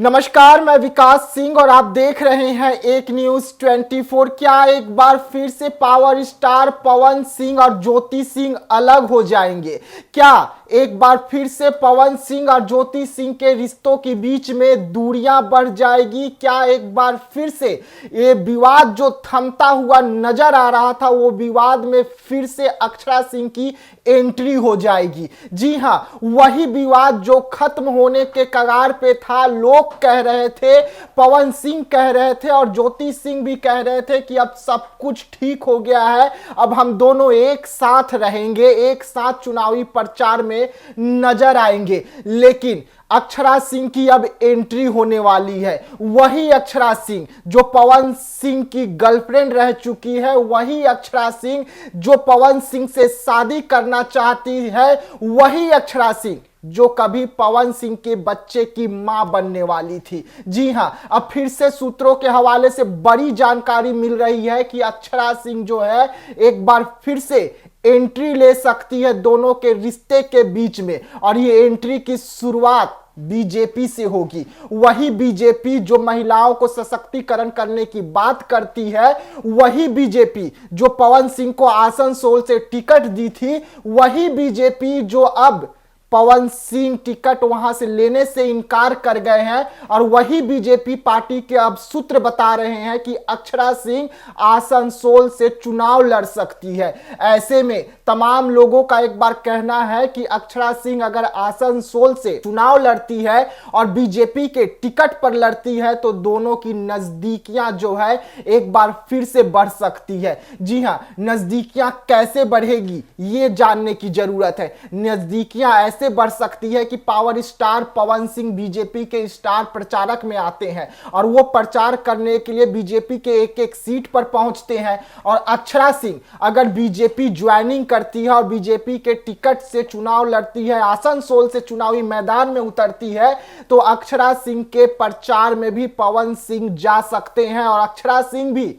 नमस्कार, मैं विकास सिंह और आप देख रहे हैं एक न्यूज 24। क्या एक बार फिर से पावर स्टार पवन सिंह और ज्योति सिंह अलग हो जाएंगे? क्या एक बार फिर से पवन सिंह और ज्योति सिंह के रिश्तों के बीच में दूरियां बढ़ जाएगी? क्या एक बार फिर से ये विवाद जो थमता हुआ नजर आ रहा था, वो विवाद में फिर से अक्षरा सिंह की एंट्री हो जाएगी? जी हां, वही विवाद जो खत्म होने के कगार पे था। लोग कह रहे थे, पवन सिंह कह रहे थे और ज्योति सिंह भी कह रहे थे कि अब सब कुछ ठीक हो गया है, अब हम दोनों एक साथ रहेंगे, एक साथ चुनावी प्रचार में नजर आएंगे। लेकिन अक्षरा सिंह की अब एंट्री होने वाली है। वही अक्षरा सिंह जो पवन सिंह की गर्लफ्रेंड रह चुकी है, वही अक्षरा सिंह जो पवन सिंह से शादी करना चाहती है, वही अक्षरा सिंह जो कभी पवन सिंह के बच्चे की मां बनने वाली थी। जी हां, अब फिर से सूत्रों के हवाले से बड़ी जानकारी मिल रही है कि अक्षरा सिंह जो है एक बार फिर से एंट्री ले सकती है दोनों के रिश्ते के बीच में, और ये एंट्री की शुरुआत बीजेपी से होगी। वही बीजेपी जो महिलाओं को सशक्तिकरण करने की बात करती है, वही बीजेपी जो पवन सिंह को आसनसोल से टिकट दी थी, वही बीजेपी जो अब पवन सिंह टिकट वहां से लेने से इनकार कर गए हैं, और वही बीजेपी पार्टी के अब सूत्र बता रहे हैं कि अक्षरा सिंह आसनसोल से चुनाव लड़ सकती है। ऐसे में तमाम लोगों का एक बार कहना है कि अक्षरा सिंह अगर आसनसोल से चुनाव लड़ती है और बीजेपी के टिकट पर लड़ती है, तो दोनों की नजदीकियां जो है एक बार फिर से बढ़ सकती है। जी हां, नजदीकियां कैसे बढ़ेगी ये जानने की जरूरत है। नजदीकियां ऐसे बढ़ सकती है कि power star Pawan Singh BJP के स्टार प्रचारक में आते हैं और वो प्रचार करने के लिए बीजेपी के एक एक सीट पर पहुंचते हैं, और अक्षरा सिंह अगर बीजेपी ज्वाइनिंग करती है और बीजेपी के टिकट से चुनाव लड़ती है, आसनसोल से चुनावी मैदान में उतरती है, तो अक्षरा सिंह के प्रचार में भी पवन सिंह जा सकते हैं और अक्षरा सिंह भी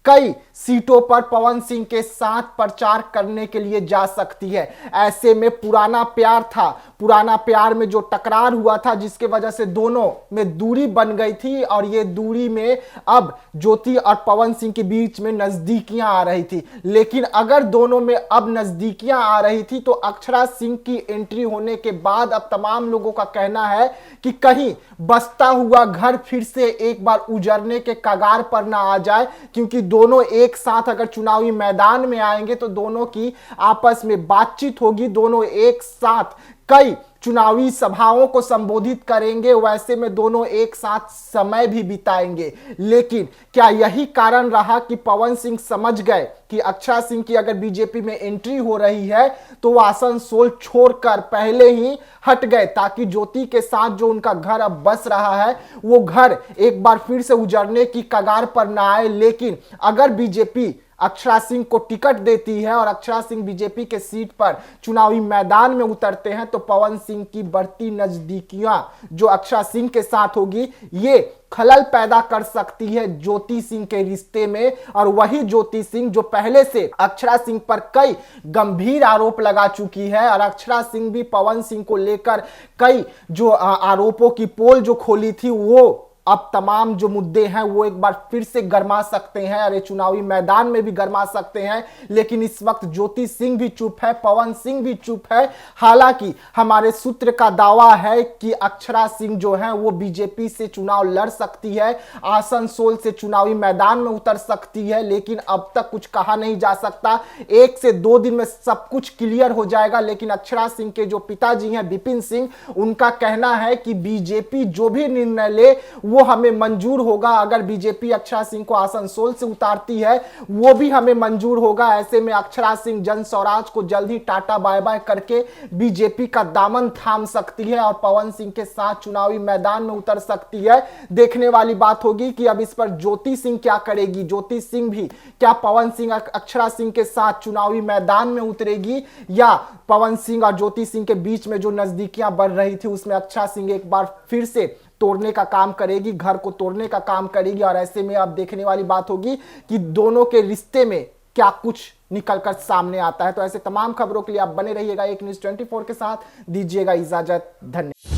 कई सीटों पर पवन सिंह के साथ प्रचार करने के लिए जा सकती है। ऐसे में पुराना प्यार था, पुराना प्यार में जो टकरार हुआ था, जिसके वजह से दोनों में दूरी बन गई थी, और ये दूरी में अब ज्योति और पवन सिंह के बीच में नजदीकियां आ रही थी। लेकिन अगर दोनों में अब नजदीकियां आ रही थी, तो अक्षरा सिंह की एंट्री होने के बाद अब तमाम लोगों का कहना है कि कहीं बसता हुआ घर फिर से एक बार उजड़ने के कगार पर ना आ जाए, क्योंकि दोनों एक साथ अगर चुनावी मैदान में आएंगे तो दोनों की आपस में बातचीत होगी, दोनों एक साथ कई चुनावी सभाओं को संबोधित करेंगे, वैसे में दोनों एक साथ समय भी बिताएंगे। लेकिन क्या यही कारण रहा कि पवन सिंह समझ गए कि अक्षरा सिंह की अगर बीजेपी में एंट्री हो रही है तो वो आसनसोल छोड़कर पहले ही हट गए, ताकि ज्योति के साथ जो उनका घर अब बस रहा है वो घर एक बार फिर से उजड़ने की कगार पर ना आए। लेकिन अगर बीजेपी अक्षरा सिंह को टिकट देती है और अक्षरा सिंह बीजेपी के सीट पर चुनावी मैदान में उतरते हैं, तो पवन सिंह की बढ़ती नजदीकियां जो अक्षरा सिंह के साथ होगी, ये खलल पैदा कर सकती है ज्योति सिंह के रिश्ते में। और वही ज्योति सिंह जो पहले से अक्षरा सिंह पर कई गंभीर आरोप लगा चुकी है, और अक्षरा सिंह भी पवन सिंह को लेकर कई जो आरोपों की पोल जो खोली थी, वो अब तमाम जो मुद्दे हैं वो एक बार फिर से गरमा सकते हैं, और ये चुनावी मैदान में भी गरमा सकते हैं। लेकिन इस वक्त ज्योति सिंह भी चुप है, पवन सिंह भी चुप है। हालांकि हमारे सूत्र का दावा है कि अक्षरा सिंह जो है वो बीजेपी से चुनाव लड़ सकती है, आसनसोल से चुनावी मैदान में उतर सकती है, लेकिन अब तक कुछ कहा नहीं जा सकता। 1 से 2 दिन में सब कुछ क्लियर हो जाएगा। लेकिन अक्षरा सिंह के जो पिताजी हैं विपिन सिंह, उनका कहना है कि बीजेपी जो भी निर्णय ले वो हमें मंजूर होगा। अगर बीजेपी अक्षरा सिंह को आसनसोल से उतारती है वो भी हमें मंजूर होगा। ऐसे में अक्षरा सिंह जन स्वराज को जल्द ही टाटा बाय बाय करके बीजेपी का दामन थाम सकती है और पवन सिंह के साथ चुनावी मैदान में उतर सकती है। देखने वाली बात होगी कि अब इस पर ज्योति सिंह क्या करेगी। ज्योति सिंह भी क्या पवन सिंह अक्षरा सिंह के साथ चुनावी मैदान में उतरेगी, या पवन सिंह और ज्योति सिंह के बीच में जो नजदीकियां बढ़ रही थी उसमें अक्षरा सिंह एक बार फिर से तोड़ने का काम करेगी, घर को तोड़ने का काम करेगी। और ऐसे में अब देखने वाली बात होगी कि दोनों के रिश्ते में क्या कुछ निकलकर सामने आता है। तो ऐसे तमाम खबरों के लिए आप बने रहिएगा एक न्यूज़ 24 के साथ। दीजिएगा इजाजत, धन्यवाद।